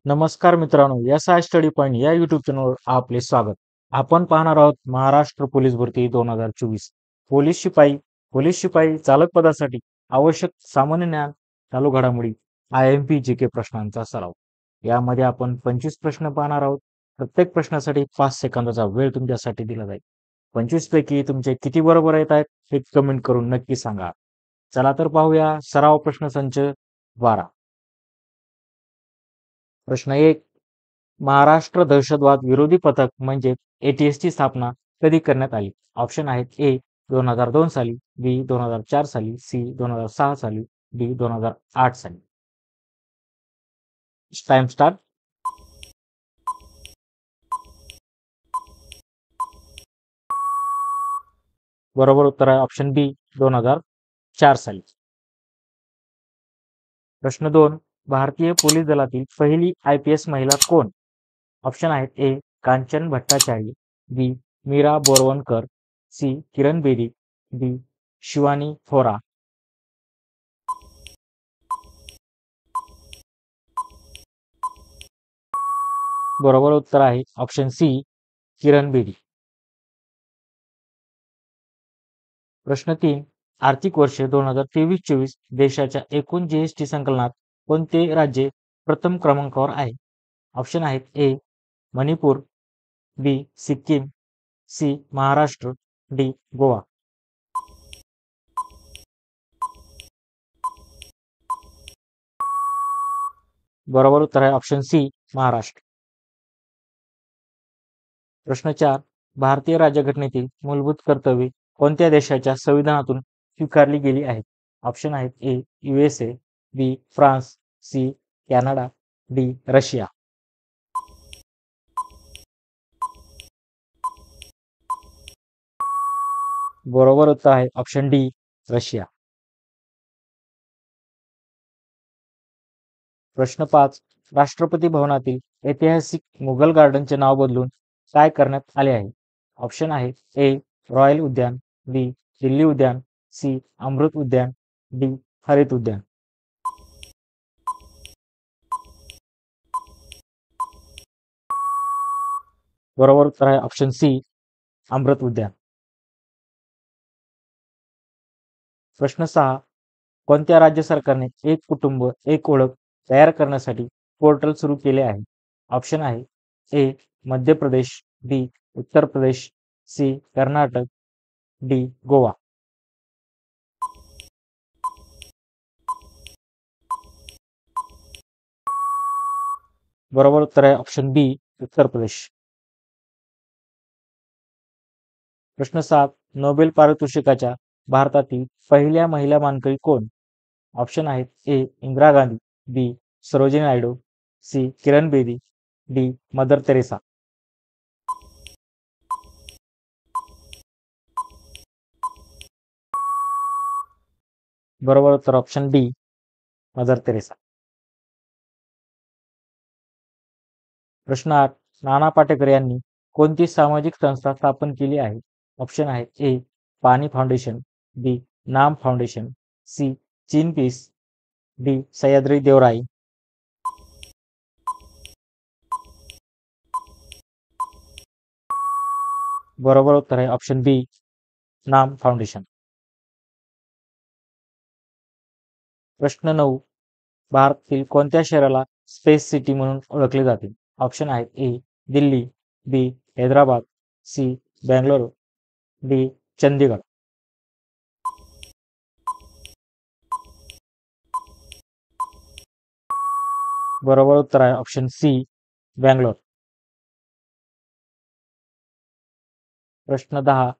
नमस्कार मित्रांनो, SI study point या युट्यूब चॅनलवर आपले स्वागत. आपण पाहणार आहोत महाराष्ट्र पोलीस भरती 2024. पोलीस शिपाई चालक पदासाठी आवश्यक सामान्य ज्ञान, चालू घडामोडी, IMP GK प्रश्नांचा सराव. यामध्ये आपण 25 प्रश्न पाहणार आहोत. प्रत्येक प्रश्नासाठी 5 सेकंदाचा वेळ तुमच्यासाठी दिला जाईल. 25 पैकी तुमचे किती बरोबर येत आहेत हे कमेंट करून नक्की सांगा. चला तर पाहूया सराव प्रश्न संच 12. प्रश्न 1. महाराष्ट्र दहशतवाद विरोधी पथक म्हणजे ATS ची स्थापना कधी करण्यात आली? ऑप्शन आहेत: ए 2002 साली, बी 2004 साली, सी 2006 साली, डी 2008 साली. Time start. बरोबर उत्तर आहे ऑप्शन बी 2004 साली. प्रश्न 2. भारतीय पोलीस दलातील पहिली IPS महिला कोण? ऑप्शन आहेत: ए कांचन भट्टाचार्य, बी मीरा बोरवणकर, सी किरण बेदी, डी शिवानी थोरा. बरोबर उत्तर आहे ऑप्शन सी किरण बेदी. प्रश्न 3. आर्थिक वर्ष 2023-24 देशाच्या एकूण GST संकलनात कोणते राज्य प्रथम क्रमांकावर आहे? ऑप्शन आहेत: ए मणिपूर, बी सिक्कीम, सी महाराष्ट्र, डी गोवा. बरोबर उत्तर आहे ऑप्शन सी महाराष्ट्र. प्रश्न 4. भारतीय राज्यघटनेतील मूलभूत कर्तव्ये कोणत्या देशाच्या संविधानातून स्वीकारली गेली आहेत? ऑप्शन आहेत: A USA, B France, C Canada, D Russia. बरोबर उत्तर आहे ऑप्शन डी रशिया. प्रश्न 5. राष्ट्रपती भवनातील ऐतिहासिक मुघल गार्डनचे नाव बदलून काय करण्यात आले आहे? ऑप्शन आहे: ए रॉयल उद्यान, बी दिल्ली उद्यान, सी अमृत उद्यान, डी हरित उद्यान. बरोबर उत्तर आहे ऑप्शन सी अमृत उद्यान. प्रश्न 6. कोणत्या राज्य सरकारने एक कुटुंब एक ओळख तयार करण्यासाठी पोर्टल सुरू केले आहे? ऑप्शन आहे: ए मध्य प्रदेश, बी उत्तर प्रदेश, सी कर्नाटक, डी गोवा. बरोबर उत्तर आहे ऑप्शन बी उत्तर प्रदेश. प्रश्न 7. नोबेल पारितोषिकाच्या भारतातील पहिल्या महिला मानकरी कोण? ऑप्शन आहेत: ए इंदिरा गांधी, बी Sarojini Naidu, C Kiran Bedi, D mother Theresa. बरोबर उत्तर ऑप्शन डी मदर तेरेसा. प्रश्न 8. नाना पाटेकर यांनी कोणती सामाजिक संस्था स्थापन केली आहे? ऑप्शन आहेत: ए पाणी फाउंडेशन, बी नाम फाउंडेशन, सी चीन पीस, डी सह्याद्री देवराई. बरोबर उत्तर आहे ऑप्शन बी नाम फाउंडेशन. प्रश्न 9. भारतातील कोणत्या शहराला स्पेस सिटी म्हणून ओळखले जाते? ऑप्शन आहेत: ए दिल्ली, बी हैदराबाद, सी बेंगळुरू, डी चंदीगड. बरोबर उत्तर आहे ऑप्शन सी बेंगलोर. प्रश्न 10.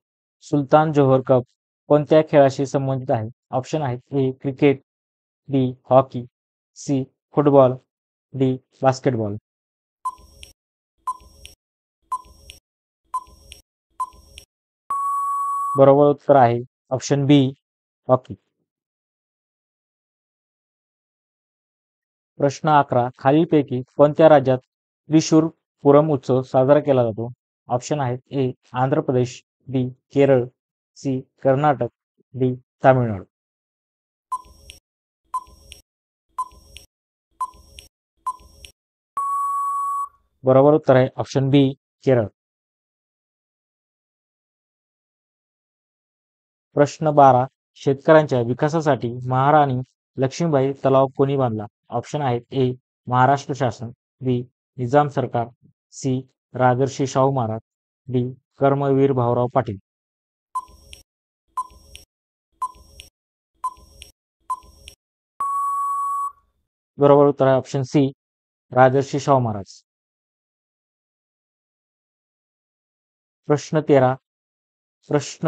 सुलतान जोहर कप कोणत्या खेळाशी संबंधित आहे? ऑप्शन आहेत: A cricket, B hockey, C football, D basketball. बरोबर उत्तर आहे ऑप्शन बी हॉकी. प्रश्न 11. खालीलपैकी कोणत्या राज्यात त्रिशूर पुरम उत्सव साजरा केला जातो? ऑप्शन आहेत: ए आंध्र प्रदेश, बी केरळ, सी कर्नाटक, डी तामिळनाडू. बरोबर उत्तर आहे ऑप्शन बी केरळ. प्रश्न 12. शेतकऱ्यांच्या विकासासाठी महाराणी लक्ष्मीबाई तलाव कोणी बांधला? ऑप्शन आहेत ए. महाराष्ट्र शासन, बी. निजाम सरकार, सी. राजर्षी शाहू महाराज, डी. कर्मवीर भाऊराव पाटील. बरोबर उत्तर आहे ऑप्शन सी. राजर्षी शाहू महाराज. प्रश्न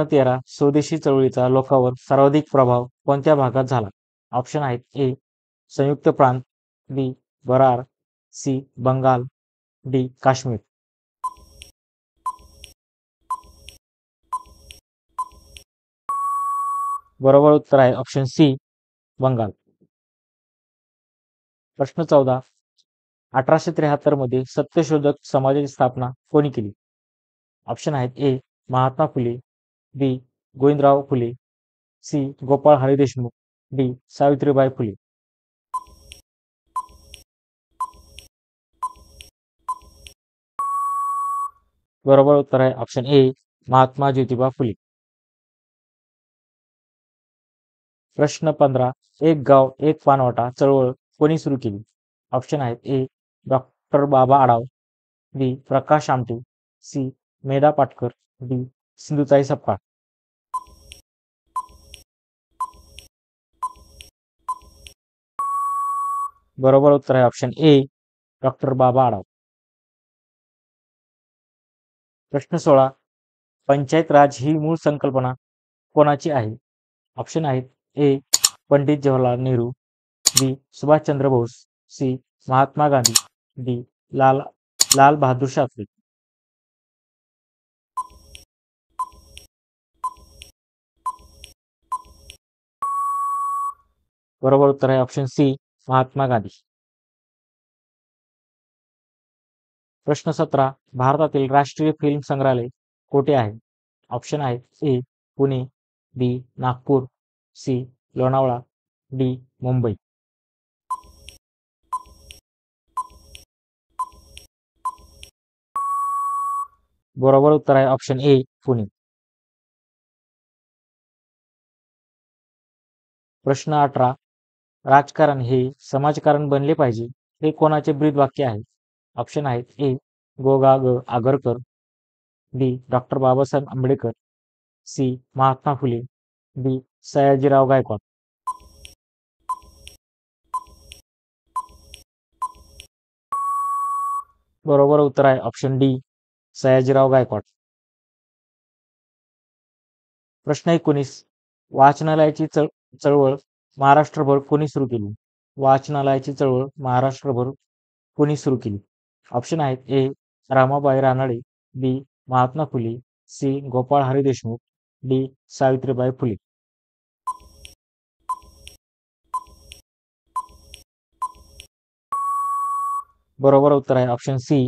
13. स्वदेशी चळवळीचा लोकांवर सर्वाधिक प्रभाव कोणत्या भागात झाला? ऑप्शन आहेत ए. संयुक्त प्रांत, बी. बरार, सी. बंगाल, डी. काश्मीर. बरोबर उत्तर आहे ऑप्शन सी. बंगाल. प्रश्न 14. 1873 मध्ये सत्यशोधक समाजाची स्थापना कोणी केली? ऑप्शन आहेत ए. महात्मा फुले, बी. गोविंदराव फुले, सी. गोपाळ हरी देशमुख, डी. सावित्रीबाई फुले. बरोबर उत्तर आहे ऑप्शन ए. महात्मा ज्योतिबा फुले. प्रश्न 15. एक गाव एक पानवाटा चळवळ कोणी सुरू केली? ऑप्शन आहेत ए. डॉक्टर बाबा आढाव, बी. प्रकाश आमटे, सी. मेधा पाटकर, डी. सिंधुताई सपकाळ. बरोबर उत्तर आहे option A. Doctor Baba Adhav. प्रश्न 16. पंचायत राज ही मूळ संकल्पना कोणाची आहे? ऑप्शन आहेत ए. पंडित जवाहरलाल नेहरू, बी. सुभाषचंद्र बोस, सी. महात्मा गांधी, डी. लाल लाल बहादूर शास्त्री. बरोबर उत्तर आहे ऑप्शन सी. महात्मा गांधी. प्रश्न 17. भारतातील राष्ट्रीय फिल्म संग्रहालय कोठे आहे? ऑप्शन आहेत ए. पुणे, बी. नागपूर, सी. लोणावळा, डी. मुंबई. बरोबर उत्तर आहे ऑप्शन ए. पुणे. प्रश्न 18. राजकारण हे समाजकारण बनले पाहिजे हे कोणाचे ब्रीदवाक्य आहे? ऑप्शन आहेत ए. गो गा ग Agarkar, B. Doctor Babasaheb Ambedkar, C. Mahatma Phule, D. Sayajirao Gaikwad. बरोबर उत्तर आहे ऑप्शन डी. सयाजीराव गायकवाड. प्रश्न 19. वाचनालयाची चळवळ महाराष्ट्रभर कोणी सुरू केली? वाचनालयाची चळवळ महाराष्ट्रभर कोणी सुरू केली? ऑप्शन आहेत ए. रामाबाई रानडे, बी. महात्मा फुले, सी. गोपाळ हरी देशमुख, डी. सावित्रीबाई फुले. बरोबर उत्तर आहे ऑप्शन सी.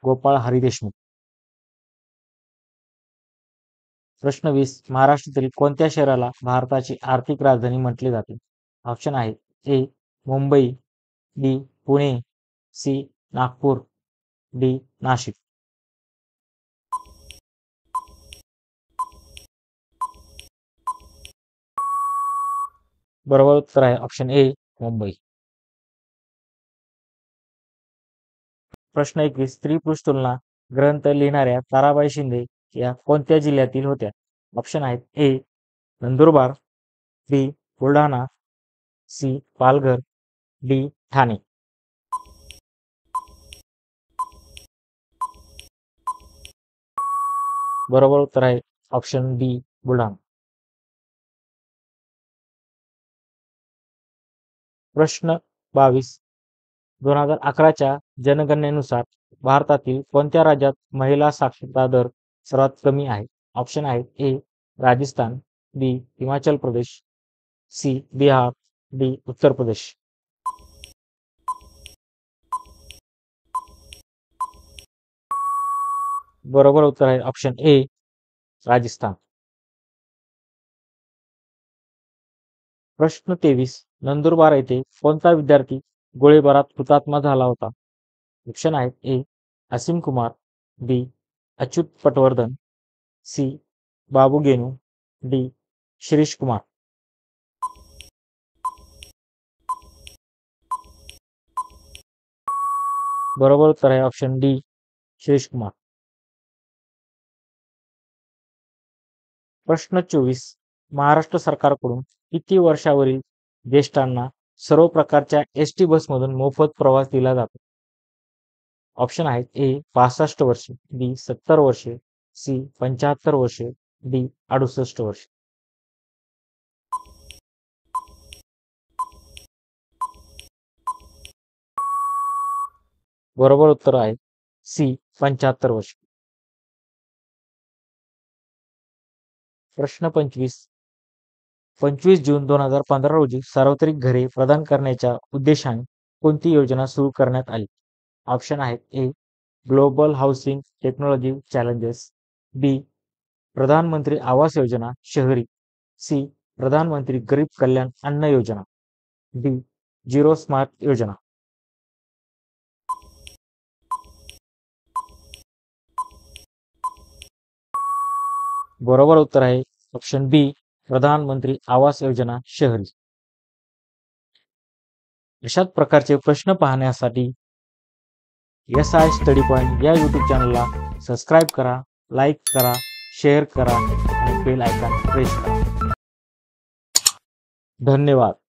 गोपाळ हरी देशमुख. प्रश्न 20. महाराष्ट्रातील कोणत्या शहराला भारताची आर्थिक राजधानी म्हटले जाते? ऑप्शन आहेत ए. मुंबई, बी. पुणे, सी. नागपूर, डी. नाशिक. बरोबर उत्तर आहे ऑप्शन ए. मुंबई. प्रश्न 21. स्त्री पुरुष तुलना ग्रंथ लिहिणाऱ्या ताराबाई शिंदे या कोणत्या जिल्ह्यातील होत्या? ऑप्शन आहेत ए. नंदुरबार, बी. बुलढाणा, सी. पालघर, डी. ठाणे. बरोबर उत्तर आहे ऑप्शन बी. बुलढाणा. प्रश्न 22. 2011च्या जनगणनेनुसार भारतातील कोणत्या राज्यात महिला साक्षरता दर सर्वात कमी आहे? ऑप्शन आहेत ए. राजस्थान, बी. हिमाचल प्रदेश, सी. बिहार, डी. उत्तर प्रदेश. बरोबर उत्तर आहे ऑप्शन ए. राजस्थान. प्रश्न 23. नंदुरबार येथे कोणता विद्यार्थी गोळीबारात हुतात्मा झाला होता? ऑप्शन आहेत ए. असीम कुमार, बी. अच्युत पटवर्धन, सी. बाबू गेनू, डी. शिरीष कुमार. बरोबर उत्तर आहे ऑप्शन डी. शिरीष कुमार. प्रश्न 24. महाराष्ट्र सरकारकडून किती वर्षावरील ज्येष्ठांना सर्व प्रकारच्या एसटी बसमधून मोफत प्रवास दिला जातो? ऑप्शन आहेत ए. 65 वर्षे, बी. 70 वर्षे, सी. 75 वर्षे, डी. 68 वर्षे. बरोबर उत्तर आहे सी. 75 वर्षे. प्रश्न 25. 25 जून 2015 रोजी सार्वत्रिक घरे प्रदान करण्याच्या उद्देशाने कोणती योजना सुरू करण्यात आली? ऑप्शन आहेत ए. ग्लोबल हाऊसिंग टेक्नॉलॉजी चॅलेंजेस, बी. प्रधानमंत्री आवास योजना शहरी, सी. प्रधानमंत्री गरीब कल्याण अन्न योजना, डी. झिरो स्मार्ट योजना. बरोबर उत्तर आहे ऑप्शन बी. प्रधानमंत्री आवास योजना शहरी. अशाच प्रकारचे प्रश्न पाहण्यासाठी SI स्टडी पॉइंट या यूट्यूब चॅनलला सबस्क्राईब करा, लाईक करा, शेअर करा आणि बेल आयकॉन प्रेस करा. धन्यवाद.